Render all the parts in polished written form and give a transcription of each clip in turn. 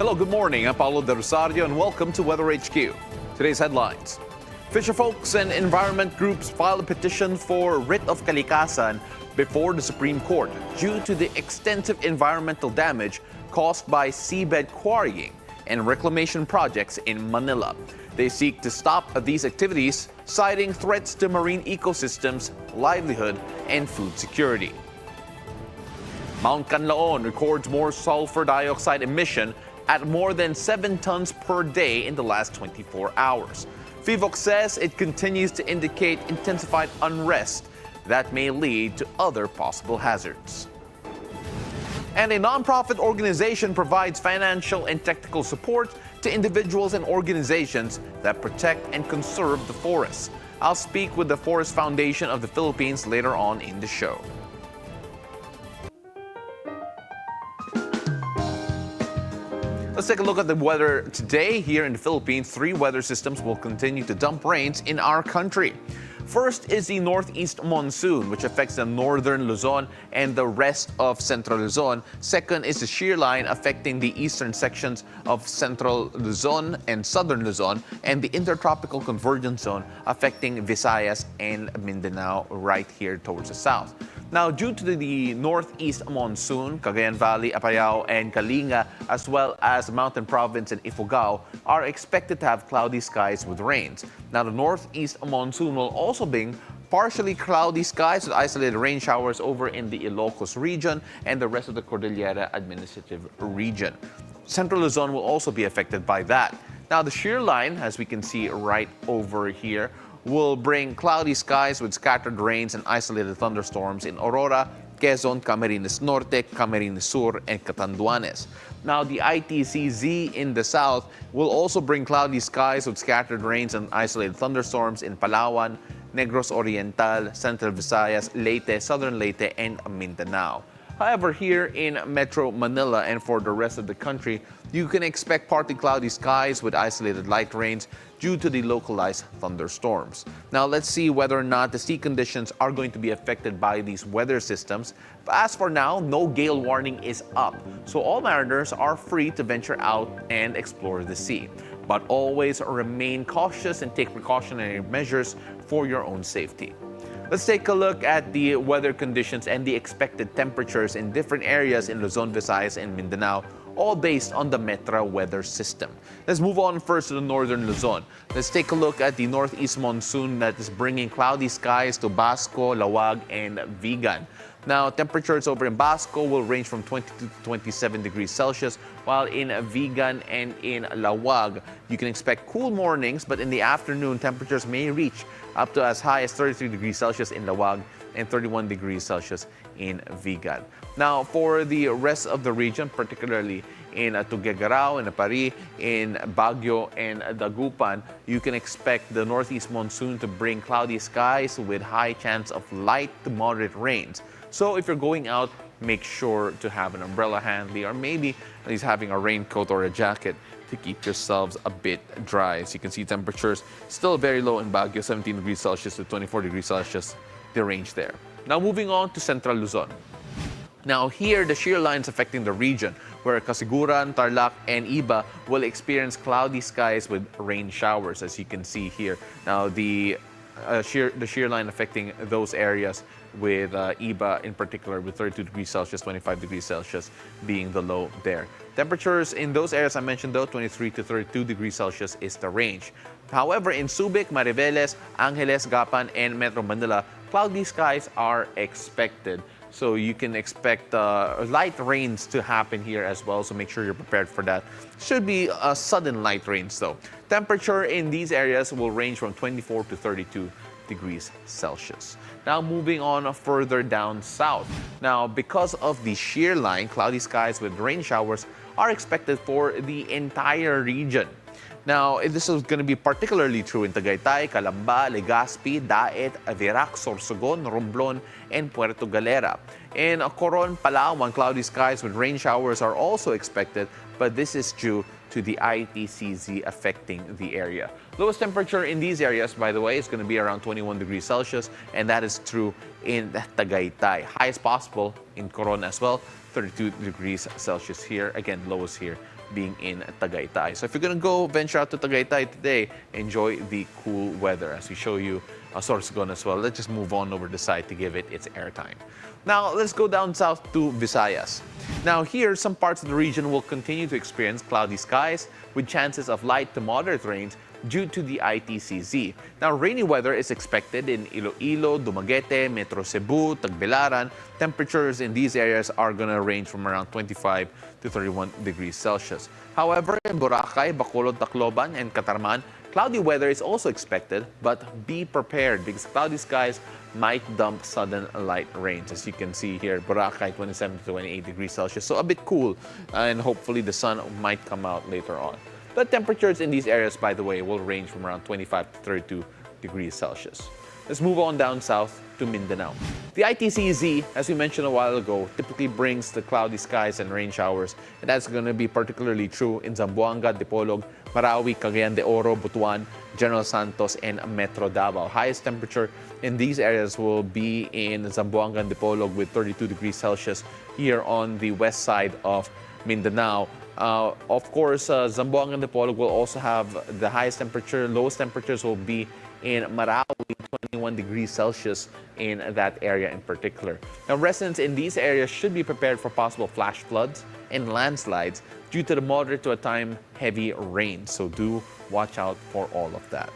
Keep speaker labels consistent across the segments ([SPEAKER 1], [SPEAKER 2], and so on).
[SPEAKER 1] Hello, good morning. I'm Paolo del Rosario and welcome to WeatherHQ. Today's headlines. Fisherfolks and environment groups filed a petition for writ of kalikasan before the Supreme Court due to the extensive environmental damage caused by seabed quarrying and reclamation projects in Manila. They seek to stop these activities, citing threats to marine ecosystems, livelihood, and food security. Mount Kanlaon records more sulfur dioxide emission at more than 7 tons per day in the last 24 hours. FIVOC says it continues to indicate intensified unrest that may lead to other possible hazards. And a nonprofit organization provides financial and technical support to individuals and organizations that protect and conserve the forests. I'll speak with the Forest Foundation of the Philippines later on in the show. Let's take a look at the weather today. Here in the Philippines, 3 weather systems will continue to dump rains in our country. First is the northeast monsoon, which affects the northern Luzon and the rest of central Luzon. Second is the shear line affecting the eastern sections of central Luzon and southern Luzon, and the intertropical convergence zone affecting Visayas and Mindanao right here towards the south. Now, due to the northeast monsoon, Cagayan Valley, Apayao, and Kalinga, as well as Mountain Province and Ifugao, are expected to have cloudy skies with rains. Now, the northeast monsoon will also bring partially cloudy skies with isolated rain showers over in the Ilocos region and the rest of the Cordillera Administrative Region. Central Luzon will also be affected by that. Now, the shear line, as we can see right over here, will bring cloudy skies with scattered rains and isolated thunderstorms in Aurora, Quezon, Camarines Norte, Camarines Sur, and Catanduanes. Now, the ITCZ in the south will also bring cloudy skies with scattered rains and isolated thunderstorms in Palawan, Negros Oriental, Central Visayas, Leyte, Southern Leyte, and Mindanao. However, here in Metro Manila and for the rest of the country, you can expect partly cloudy skies with isolated light rains due to the localized thunderstorms. Now, let's see whether or not the sea conditions are going to be affected by these weather systems. But as for now, no gale warning is up, so all mariners are free to venture out and explore the sea. But always remain cautious and take precautionary measures for your own safety. Let's take a look at the weather conditions and the expected temperatures in different areas in Luzon, Visayas, and Mindanao, all based on the Metra weather system. Let's move on first to the northern Luzon. Let's take a look at the northeast monsoon that is bringing cloudy skies to Basco, Lawag, and Vigan. Now, temperatures over in Basco will range from 22 to 27 degrees Celsius, while in Vigan and in Lawag, you can expect cool mornings, but in the afternoon, temperatures may reach up to as high as 33 degrees Celsius in Lawag and 31 degrees Celsius in Vigan. Now, for the rest of the region, particularly in Tuguegarao, in Apari, in Baguio, and Dagupan, you can expect the northeast monsoon to bring cloudy skies with high chance of light to moderate rains. So if you're going out, make sure to have an umbrella handy, or maybe at least having a raincoat or a jacket to keep yourselves a bit dry. As you can see, temperatures still very low in Baguio, 17 degrees Celsius to 24 degrees Celsius, the range there. Now, moving on to Central Luzon. Now, here, the shear lines affecting the region, where Casiguran, Tarlac, and Iba will experience cloudy skies with rain showers, as you can see here. Now, the shear line affecting those areas with Iba in particular, with 32 degrees Celsius, 25 degrees Celsius being the low there. Temperatures in those areas I mentioned, though, 23 to 32 degrees Celsius is the range. However, in Subic, Mariveles, Angeles, Gapan, and Metro Manila, cloudy skies are expected. So you can expect light rains to happen here as well, so make sure you're prepared for that. Should be sudden light rains, though. Temperature in these areas will range from 24 to 32 degrees Celsius. Now, moving on further down south. Now, because of the shear line, cloudy skies with rain showers are expected for the entire region. Now, this is going to be particularly true in Tagaytay, Calamba, Legazpi, Daet, Avirac, Sorsogon, Romblon, and Puerto Galera. In Coron, Palawan, cloudy skies with rain showers are also expected, but this is due to the ITCZ affecting the area. Lowest temperature in these areas, by the way, is going to be around 21 degrees Celsius, and that is true in Tagaytay. Highest possible in Coron as well, 32 degrees Celsius here. Again, lowest here being in Tagaytay. So if you're going to go venture out to Tagaytay today, enjoy the cool weather. As we show you Sorsogon as well, let's just move on over the side to give it its airtime. Now, let's go down south to Visayas. Now here, some parts of the region will continue to experience cloudy skies with chances of light to moderate rains due to the ITCZ. Now, rainy weather is expected in Iloilo, Dumaguete, Metro Cebu, Tagbilaran. Temperatures in these areas are going to range from around 25 to 31 degrees Celsius. However, in Boracay, Bacolod, Tacloban, and Catarman, cloudy weather is also expected, but be prepared because cloudy skies might dump sudden light rains. As you can see here, Boracay 27 to 28 degrees Celsius, so a bit cool, and hopefully the sun might come out later on. The temperatures in these areas, by the way, will range from around 25 to 32 degrees Celsius. Let's move on down south to Mindanao. The ITCZ, as we mentioned a while ago, typically brings the cloudy skies and rain showers, and that's going to be particularly true in Zamboanga, Dipolog, Marawi, Cagayan de Oro, Butuan, General Santos, and Metro Davao. Highest temperature in these areas will be in Zamboanga and Dipolog with 32 degrees Celsius here on the west side of Mindanao. Of course, Zamboanga and Dipolog will also have the highest temperature. Lowest temperatures will be in Marawi, 21 degrees Celsius in that area in particular. Now, residents in these areas should be prepared for possible flash floods and landslides due to the moderate to a time heavy rain. So do watch out for all of that.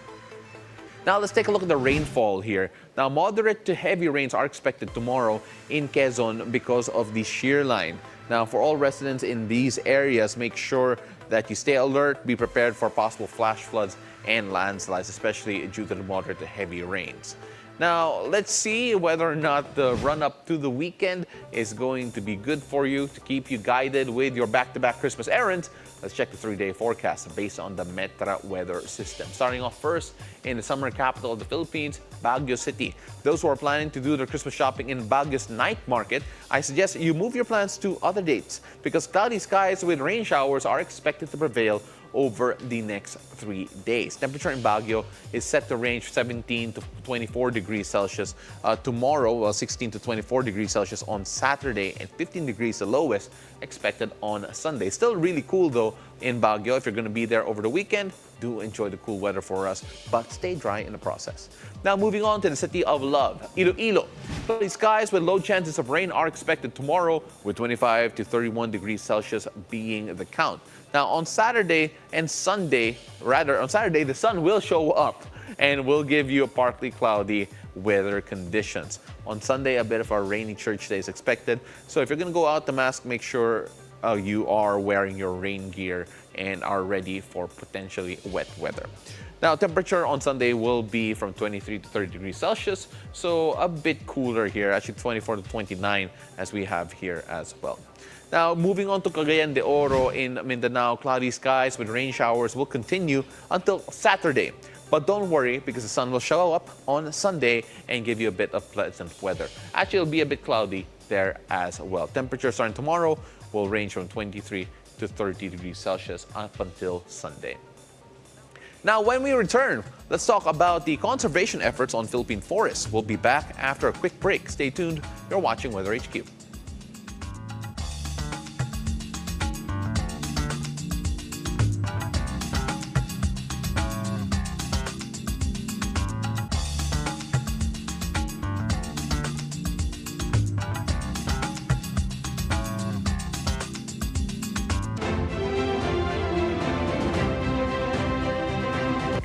[SPEAKER 1] Now, let's take a look at the rainfall here. Now, moderate to heavy rains are expected tomorrow in Quezon because of the shear line. Now, for all residents in these areas, make sure that you stay alert, be prepared for possible flash floods and landslides, especially due to the moderate to heavy rains. Now, let's see whether or not the run-up to the weekend is going to be good for you to keep you guided with your back-to-back Christmas errands. Let's check the 3-day forecast based on the Metra weather system. Starting off first in the summer capital of the Philippines, Baguio City. Those who are planning to do their Christmas shopping in Baguio's night market, I suggest you move your plans to other dates because cloudy skies with rain showers are expected to prevail over the next 3 days. Temperature in Baguio is set to range 17 to 24 degrees Celsius tomorrow, 16 to 24 degrees Celsius on Saturday, and 15 degrees the lowest expected on Sunday. Still really cool though in Baguio. If you're going to be there over the weekend, do enjoy the cool weather for us, but stay dry in the process. Now moving on to the city of love, Iloilo. Cloudy skies with low chances of rain are expected tomorrow with 25 to 31 degrees Celsius being the count. Now on Saturday and Sunday, on Saturday, the sun will show up and will give you a partly cloudy weather conditions. On Sunday, a bit of a rainy church day is expected. So if you're going to go out to Mass, make sure you are wearing your rain gear and are ready for potentially wet weather. Now, temperature on Sunday will be from 23 to 30 degrees Celsius, so a bit cooler here, actually 24 to 29 as we have here as well. Now, moving on to Cagayan de Oro in Mindanao, cloudy skies with rain showers will continue until Saturday. But don't worry because the sun will show up on Sunday and give you a bit of pleasant weather. Actually, it'll be a bit cloudy there as well. Temperature starting tomorrow will range from 23 to 30 degrees Celsius up until Sunday. Now, when we return, let's talk about the conservation efforts on Philippine forests. We'll be back after a quick break. Stay tuned. You're watching WeatherHQ.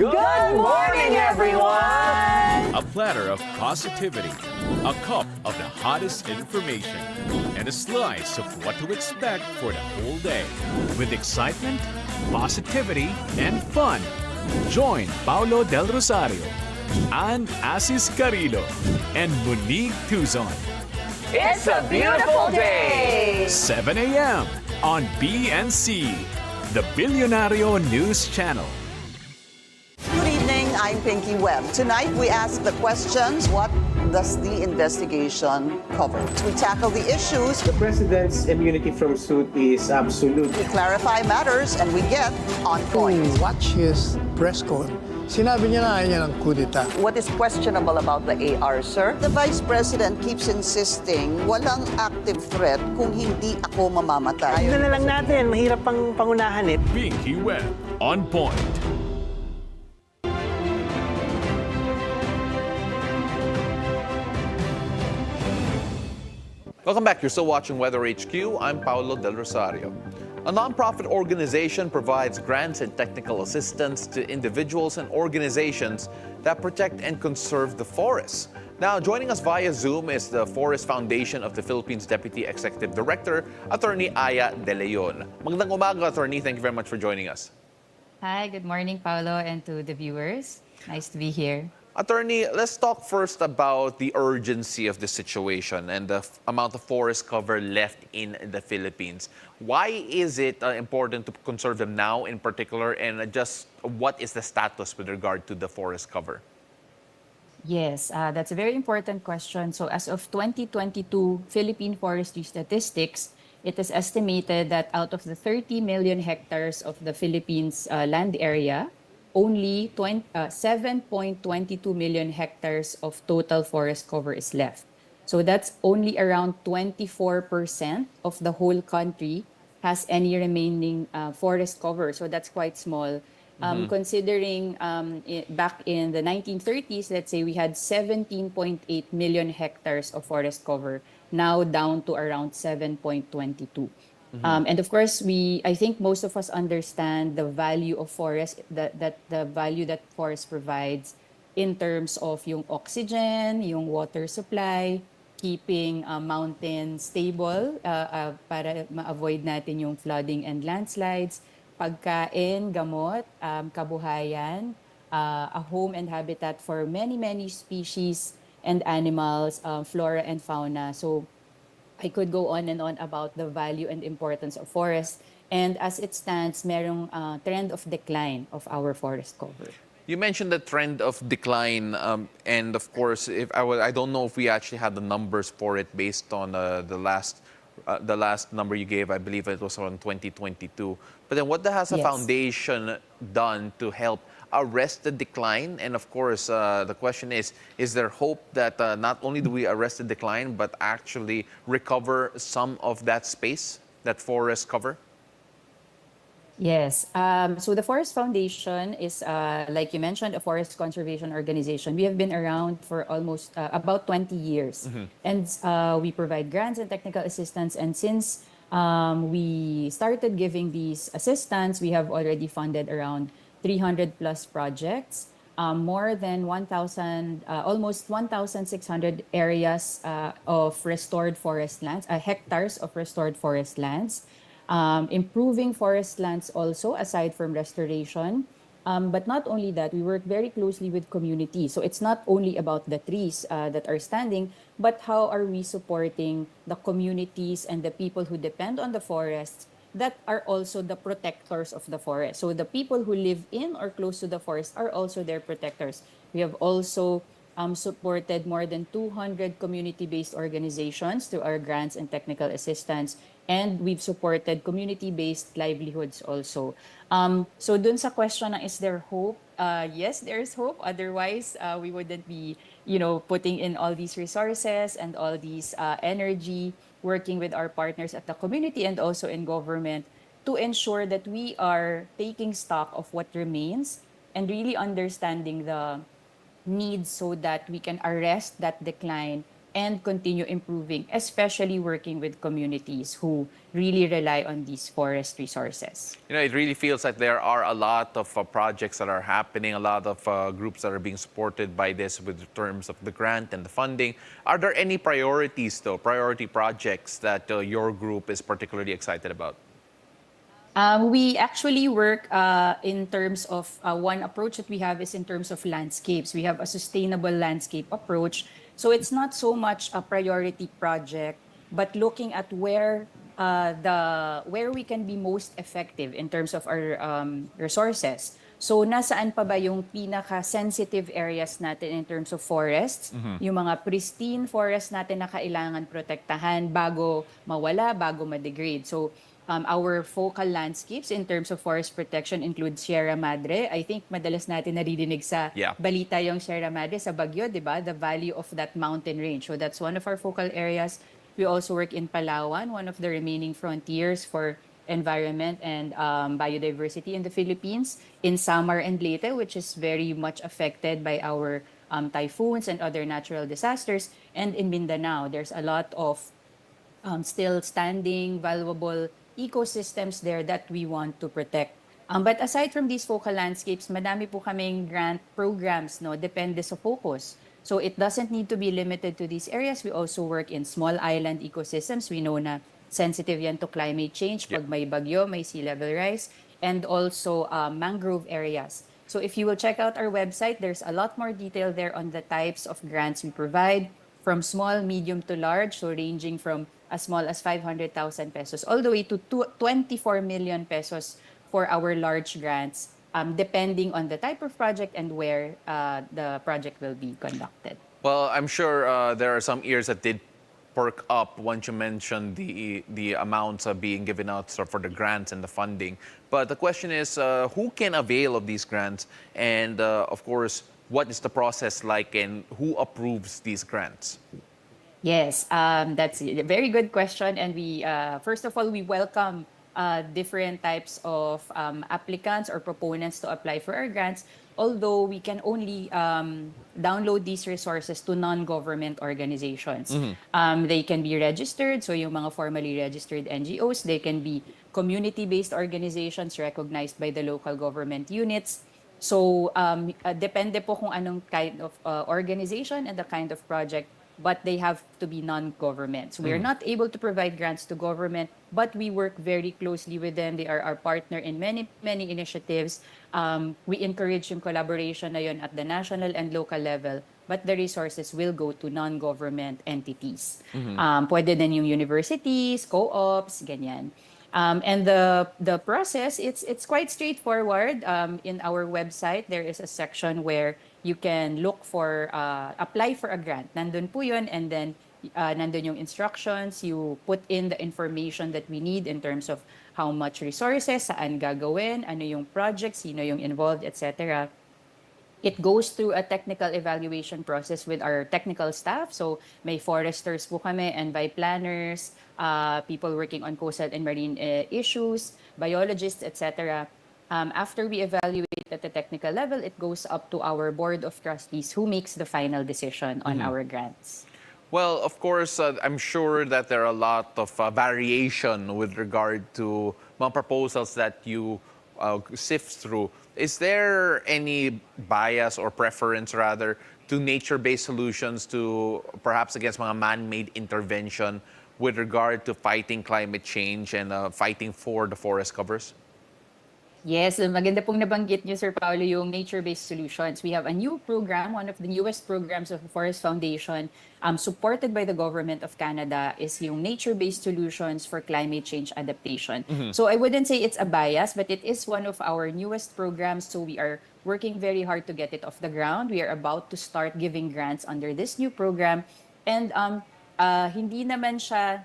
[SPEAKER 2] Good morning, everyone!
[SPEAKER 3] A platter of positivity, a cup of the hottest information, and a slice of what to expect for the whole day.
[SPEAKER 4] With excitement, positivity, and fun, join Paolo del Rosario, Ann Asis Carrillo, and Monique Tuzon.
[SPEAKER 2] It's a beautiful day!
[SPEAKER 4] 7 a.m. on BNC, the Bilyonaryo News Channel.
[SPEAKER 5] Good evening. I'm Pinky Webb. Tonight, we ask the questions, what does the investigation cover? We tackle the issues,
[SPEAKER 6] The president's immunity from suit is absolute.
[SPEAKER 5] we clarify matters, and we get on point.
[SPEAKER 7] Watch his press con. Sinabi niya na ayaw niya ng kudeta.
[SPEAKER 5] What is questionable about the AR, sir? The Vice President keeps insisting walang active threat kung hindi ako mamamatay.
[SPEAKER 8] Tignan na lang natin, mahirap pang pangunahan eh.
[SPEAKER 4] Pinky Webb, on point.
[SPEAKER 1] Welcome back. You're still watching WeatherHQ. I'm Paolo del Rosario. A nonprofit organization provides grants and technical assistance to individuals and organizations that protect and conserve the forests. Now, joining us via Zoom is the Forest Foundation of the Philippines Deputy Executive Director, Attorney Aya De Leon. Magandang umaga, Attorney. Thank you very much for joining us.
[SPEAKER 9] Hi, good morning, Paolo, and to the viewers. Nice to be here.
[SPEAKER 1] Attorney, let's talk first about the urgency of the situation and the amount of forest cover left in the Philippines. Why is it important to conserve them now in particular, and just what is the status with regard to the forest cover?
[SPEAKER 9] Yes, that's a very important question. So as of 2022 Philippine forestry statistics, it is estimated that out of the 30 million hectares of the Philippines land area, only 7.22 million hectares of total forest cover is left. So that's only around 24% of the whole country has any remaining forest cover. So that's quite small. Considering back in the 1930s, let's say we had 17.8 million hectares of forest cover, now down to around 7.22. And of course, I think most of us understand the value of forest, that the value that forest provides in terms of yung oxygen, yung water supply, keeping mountains stable para ma-avoid natin yung flooding and landslides, pagkain, gamot, kabuhayan, a home and habitat for many, many species and animals, flora and fauna. So I could go on and on about the value and importance of forests. And as it stands, merong trend of decline of our forest cover.
[SPEAKER 1] You mentioned the trend of decline, and of course, I don't know if we actually had the numbers for it based on the last number you gave. I believe it was around 2022. But then, what has the
[SPEAKER 9] Yes.
[SPEAKER 1] foundation done to help arrest the decline? And of course, the question is there hope that not only do we arrest the decline, but actually recover some of that space, that forest cover?
[SPEAKER 9] Yes. So the Forest Foundation is, like you mentioned, a forest conservation organization. We have been around for almost about 20 years. And we provide grants and technical assistance. And since we started giving these assistance, we have already funded around 300 plus projects, more than 1,000, almost 1,600 areas of restored forest lands, hectares of restored forest lands. Improving forest lands also, aside from restoration. But not only that, we work very closely with communities. So it's not only about the trees that are standing, but how are we supporting the communities and the people who depend on the forests that are also the protectors of the forest. So the people who live in or close to the forest are also their protectors. We have also supported more than 200 community-based organizations through our grants and technical assistance. And we've supported community-based livelihoods also. So dun sa question na is there hope? Yes, there is hope. Otherwise, we wouldn't be, putting in all these resources and all these energy, working with our partners at the community and also in government to ensure that we are taking stock of what remains and really understanding the needs so that we can arrest that decline and continue improving, especially working with communities who really rely on these forest resources.
[SPEAKER 1] It really feels like there are a lot of projects that are happening, a lot of groups that are being supported by this with terms of the grant and the funding. Are there any priority projects that your group is particularly excited about?
[SPEAKER 9] We actually work in terms of one approach that we have is in terms of landscapes. We have a sustainable landscape approach. So it's not so much a priority project, but looking at where we can be most effective in terms of our resources. So nasaan pa ba yung pinaka-sensitive areas natin in terms of forests? Yung mga pristine forests natin na kailangan protektahan bago mawala, bago ma-degrade. So our focal landscapes in terms of forest protection include Sierra Madre. I think madalas natin naririnig sa balita yung Sierra Madre sa Baguio, di ba? The value of that mountain range. So that's one of our focal areas. We also work in Palawan, one of the remaining frontiers for environment and biodiversity in the Philippines, in Samar and Leyte, which is very much affected by our typhoons and other natural disasters, and in Mindanao. There's a lot of still standing, valuable ecosystems there that we want to protect. But aside from these focal landscapes, madami po kaming grant programs, no, depende sa focus. So it doesn't need to be limited to these areas. We also work in small island ecosystems. We know na sensitive yan to climate change pag may bagyo, may sea level rise, and also mangrove areas. So if you will check out our website, there's a lot more detail there on the types of grants we provide, from small, medium to large, so ranging from as small as 500,000 pesos all the way to 24 million pesos for our large grants, depending on the type of project and where the project will be conducted.
[SPEAKER 1] Well, I'm sure there are some ears that did perk up once you mentioned the amounts being given out for the grants and the funding. But the question is, who can avail of these grants? And of course, what is the process like and who approves these grants?
[SPEAKER 9] Yes, that's a very good question. And we, first of all, we welcome different types of applicants or proponents to apply for our grants, although we can only download these resources to non-government organizations. They can be registered, so yung mga formally registered NGOs, they can be community-based organizations recognized by the local government units. So depende po kung anong kind of organization and the kind of project, but they have to be non-government. So we are not able to provide grants to government, but we work very closely with them. They are our partner in many, many initiatives. We encourage yung collaboration na yun at the national and local level, but the resources will go to non-government entities. Pwede din yung universities, co-ops, ganyan. And the process, it's quite straightforward. In our website, there is a section where you can look for, apply for a grant. Nandun po yun, and then nandun yung instructions. You put in the information that we need in terms of how much resources, saan gagawin, ano yung project, sino yung involved, etc. It goes through a technical evaluation process with our technical staff. So may foresters po kami, envi planners, people working on coastal and marine issues, biologists, etc. After we evaluate at the technical level, it goes up to our board of trustees who makes the final decision on our grants.
[SPEAKER 1] Well, of course, I'm sure that there are a lot of variation with regard to mga proposals that you sift through. Is there any bias or preference, rather, to nature-based solutions to perhaps against mga man-made intervention with regard to fighting climate change and fighting for the forest covers?
[SPEAKER 9] Yes, maganda pong nabanggit niyo, Sir Paolo, yung nature-based solutions. We have a new program, one of the newest programs of the Forest Foundation, supported by the Government of Canada, is yung nature-based solutions for climate change adaptation. So I wouldn't say it's a bias, but it is one of our newest programs. So we are working very hard to get it off the ground. We are about to start giving grants under this new program. And hindi naman siya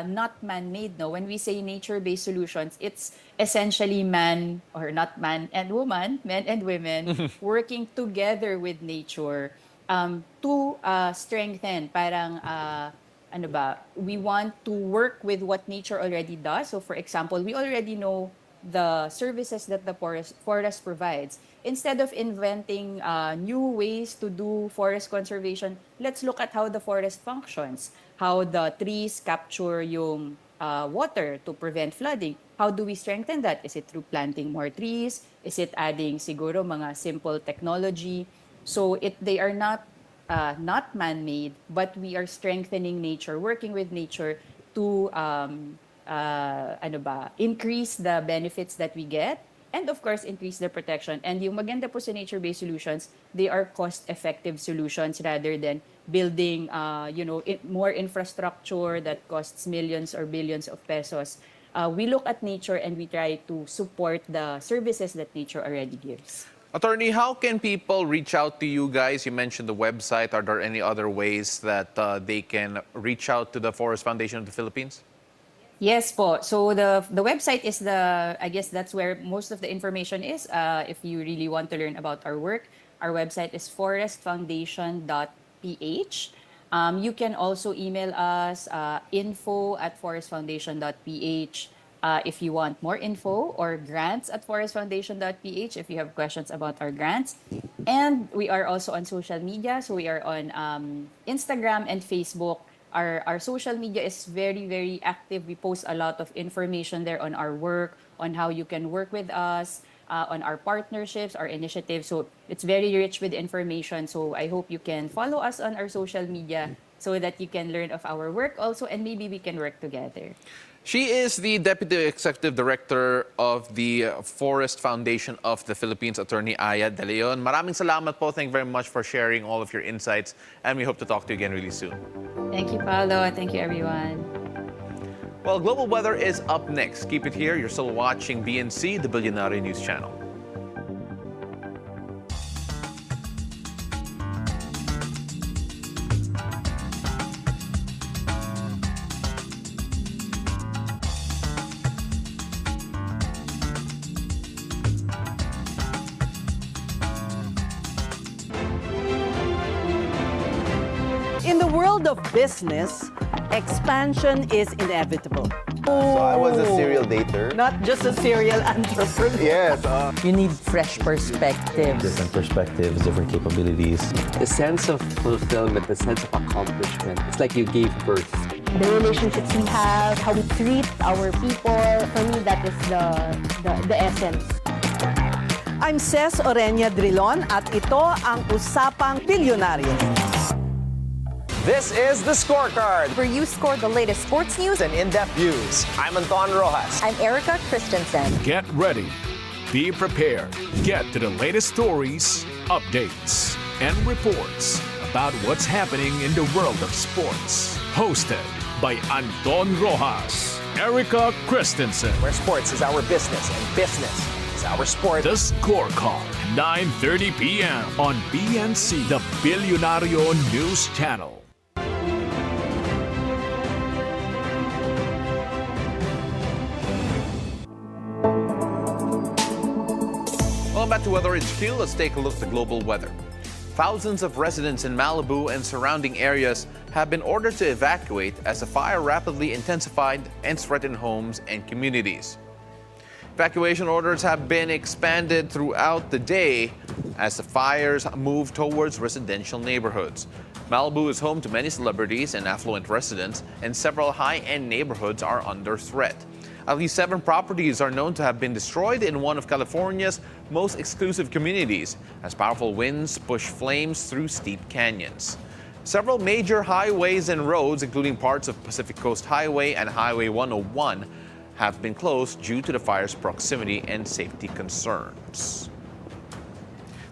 [SPEAKER 9] not man-made. No? When we say nature-based solutions, it's essentially man, or not man and woman, men and women, working together with nature to strengthen. Parang, ano ba, we want to work with what nature already does. So for example, we already know the services that the forest provides. Instead of inventing new ways to do forest conservation, let's look at how the forest functions, how the trees capture yung water to prevent flooding. How do we strengthen that? Is it through planting more trees? Is it adding siguro mga simple technology? So they are not man-made, but we are strengthening nature, working with nature to increase the benefits that we get, and of course, increase the protection. And yung maganda po sa nature-based solutions, they are cost-effective solutions rather than building more infrastructure that costs millions or billions of pesos. we look at nature and we try to support the services that nature already gives.
[SPEAKER 1] Attorney, how can people reach out to you guys? You mentioned the website. Are there any other ways that they can reach out to the Forest Foundation of the Philippines?
[SPEAKER 9] Yes po. So the website is I guess that's where most of the information is. If you really want to learn about our work, our website is forestfoundation.ph. You can also email us info@forestfoundation.ph if you want more info, or grants@forestfoundation.ph if you have questions about our grants. And we are also on social media. So we are on Instagram and Facebook. Our social media is very, very active. We post a lot of information there on our work, on how you can work with us, on our partnerships, our initiatives. So it's very rich with information. So I hope you can follow us on our social media so that you can learn of our work also, and maybe we can work together.
[SPEAKER 1] She is the Deputy Executive Director of the Forest Foundation of the Philippines, Attorney Aya De Leon. Maraming salamat po. Thank you very much for sharing all of your insights, and we hope to talk to you again really soon.
[SPEAKER 9] Thank you, Paolo. Thank you, everyone.
[SPEAKER 1] Well, global weather is up next. Keep it here. You're still watching BNC, the Bilyonaryo News Channel.
[SPEAKER 2] In the world of business, expansion is inevitable.
[SPEAKER 10] So I was a serial dater.
[SPEAKER 2] Not just a serial entrepreneur.
[SPEAKER 10] Yes.
[SPEAKER 2] You need fresh perspectives.
[SPEAKER 10] Different perspectives, different capabilities.
[SPEAKER 11] The sense of fulfillment, the sense of accomplishment. It's like you gave birth.
[SPEAKER 12] The relationships we have, how we treat our people. For me, that is the essence.
[SPEAKER 2] I'm Ces Orenia Drilon at ito ang Usapang Bilyonaryo.
[SPEAKER 13] This is The Scorecard,
[SPEAKER 12] Where you score the latest sports news.
[SPEAKER 13] and in-depth views. I'm Anton Rojas.
[SPEAKER 12] I'm Erica Christensen.
[SPEAKER 4] Get ready. Be prepared. Get to the latest stories, updates, and reports about what's happening in the world of sports. Hosted by Anton Rojas, Erica Christensen.
[SPEAKER 13] Where sports is our business and business is our sport.
[SPEAKER 4] The Scorecard, 9:30 p.m. on BNC, the Bilyonaryo News Channel.
[SPEAKER 1] Welcome back to WeatherHQ. Let's take a look at the global weather. Thousands of residents in Malibu and surrounding areas have been ordered to evacuate as the fire rapidly intensified and threatened homes and communities. Evacuation orders have been expanded throughout the day as the fires move towards residential neighborhoods. Malibu is home to many celebrities and affluent residents, and several high-end neighborhoods are under threat. At least 7 properties are known to have been destroyed in one of California's most exclusive communities as powerful winds push flames through steep canyons. Several major highways and roads, including parts of Pacific Coast Highway and Highway 101, have been closed due to the fire's proximity and safety concerns.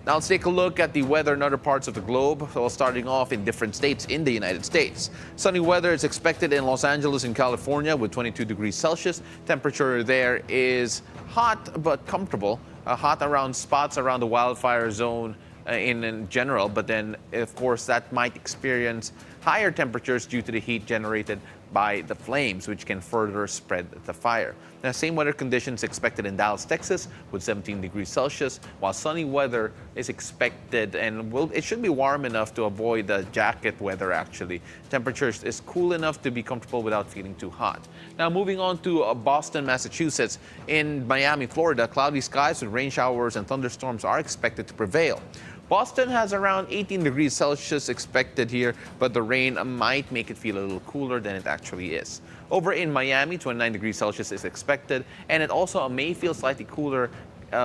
[SPEAKER 1] Now let's take a look at the weather in other parts of the globe, so starting off in different states in the United States. Sunny weather is expected in Los Angeles and California with 22 degrees Celsius. Temperature there is hot but comfortable, hot around spots around the wildfire zone in general, but then of course that might experience higher temperatures due to the heat generated by the flames, which can further spread the fire. Now, same weather conditions expected in Dallas, Texas, with 17 degrees Celsius, while sunny weather is expected, and it should be warm enough to avoid the jacket weather, actually. Temperatures is cool enough to be comfortable without feeling too hot. Now, moving on to Boston, Massachusetts. In Miami, Florida, cloudy skies with rain showers and thunderstorms are expected to prevail. Boston has around 18 degrees Celsius expected here, but the rain might make it feel a little cooler than it actually is. Over in Miami, 29 degrees Celsius is expected, and it also may feel slightly cooler,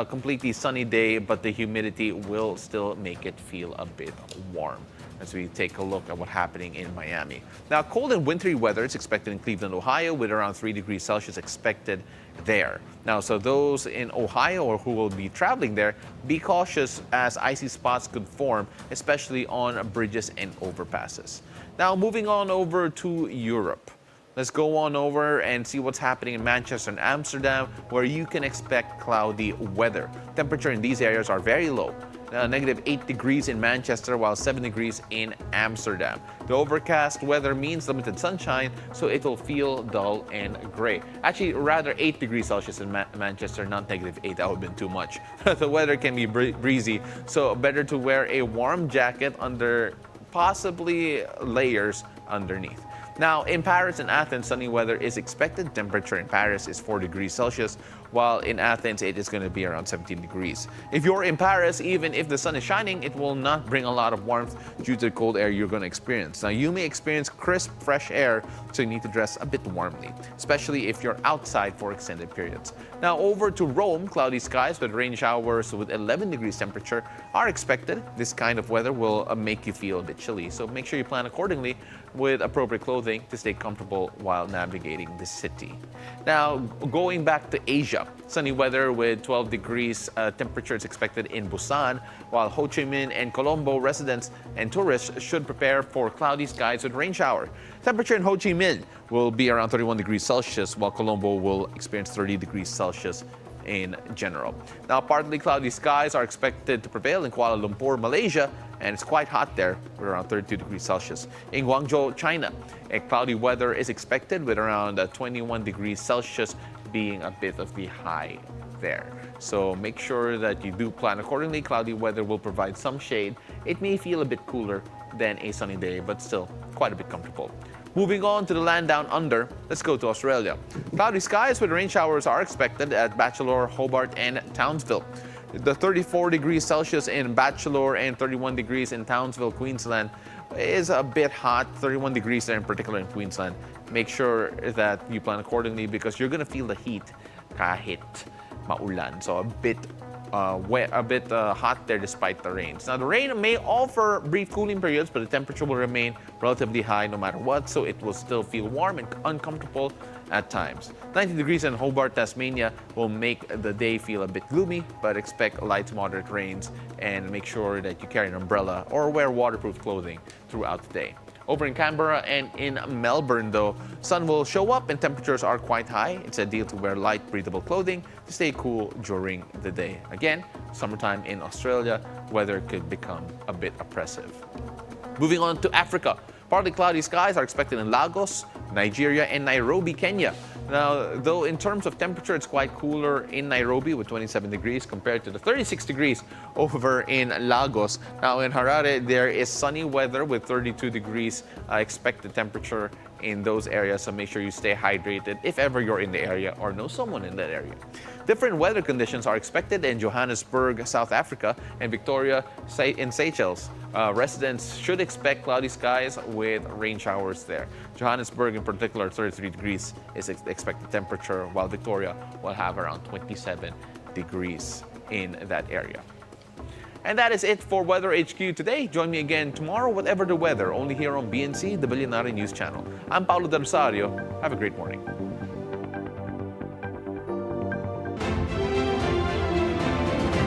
[SPEAKER 1] completely sunny day, but the humidity will still make it feel a bit warm as we take a look at what's happening in Miami. Now, cold and wintry weather is expected in Cleveland, Ohio, with around 3 degrees Celsius expected there. Now, so those in Ohio or who will be traveling there, be cautious as icy spots could form, especially on bridges and overpasses. Now, moving on over to Europe. Let's go on over and see what's happening in Manchester and Amsterdam, where you can expect cloudy weather. Temperature in these areas are very low. -8 degrees in Manchester, while 7 degrees in Amsterdam. The overcast weather means limited sunshine, so it will feel dull and gray. Actually, rather 8 degrees Celsius in Manchester, not -8. That would have been too much. The weather can be breezy, so better to wear a warm jacket under possibly layers underneath. Now, in Paris and Athens, sunny weather is expected. Temperature in Paris is 4 degrees Celsius, while in Athens, it is going to be around 17 degrees. If you're in Paris, even if the sun is shining, it will not bring a lot of warmth due to the cold air you're going to experience. Now, you may experience crisp, fresh air, so you need to dress a bit warmly, especially if you're outside for extended periods. Now, over to Rome, cloudy skies with rain showers with 11 degrees temperature are expected. This kind of weather will make you feel a bit chilly, so make sure you plan accordingly with appropriate clothing to stay comfortable while navigating the city. Now, going back to Asia, sunny weather with 12 degrees temperature is expected in Busan, while Ho Chi Minh and Colombo residents and tourists should prepare for cloudy skies with rain shower. Temperature in Ho Chi Minh will be around 31 degrees Celsius, while Colombo will experience 30 degrees Celsius in general. Now, partly cloudy skies are expected to prevail in Kuala Lumpur, Malaysia, and it's quite hot there with around 32 degrees Celsius. In Guangzhou, China, a cloudy weather is expected with around 21 degrees Celsius being a bit of the high there. So make sure that you do plan accordingly. Cloudy weather will provide some shade. It may feel a bit cooler than a sunny day, but still quite a bit comfortable. Moving on to the land down under, let's go to Australia. Cloudy skies with rain showers are expected at Batchelor, Hobart, and Townsville. The 34 degrees Celsius in Batchelor and 31 degrees in Townsville, Queensland is a bit hot. 31 degrees there in particular in Queensland. Make sure that you plan accordingly because you're going to feel the heat kahit maulan. So a bit hot there despite the rains. Now, the rain may offer brief cooling periods, but the temperature will remain relatively high no matter what, so it will still feel warm and uncomfortable at times. 90 degrees in Hobart, Tasmania will make the day feel a bit gloomy, but expect light to moderate rains and make sure that you carry an umbrella or wear waterproof clothing throughout the day. Over in Canberra and in Melbourne, though, sun will show up and temperatures are quite high. It's ideal to wear light, breathable clothing to stay cool during the day. Again, summertime in Australia, weather could become a bit oppressive. Moving on to Africa. Partly cloudy skies are expected in Lagos, Nigeria, and Nairobi, Kenya. Now, though in terms of temperature, it's quite cooler in Nairobi with 27 degrees compared to the 36 degrees over in Lagos. Now, in Harare, there is sunny weather with 32 degrees expected temperature in those areas, so make sure you stay hydrated if ever you're in the area or know someone in that area. Different weather conditions are expected in Johannesburg, South Africa, and Victoria in Seychelles. Residents should expect cloudy skies with rain showers there. Johannesburg in particular, 33 degrees is expected temperature, while Victoria will have around 27 degrees in that area. And that is it for WeatherHQ today. Join me again tomorrow, whatever the weather, only here on BNC, the Bilyonaryo News Channel. I'm Paolo del Rosario. Have a great morning.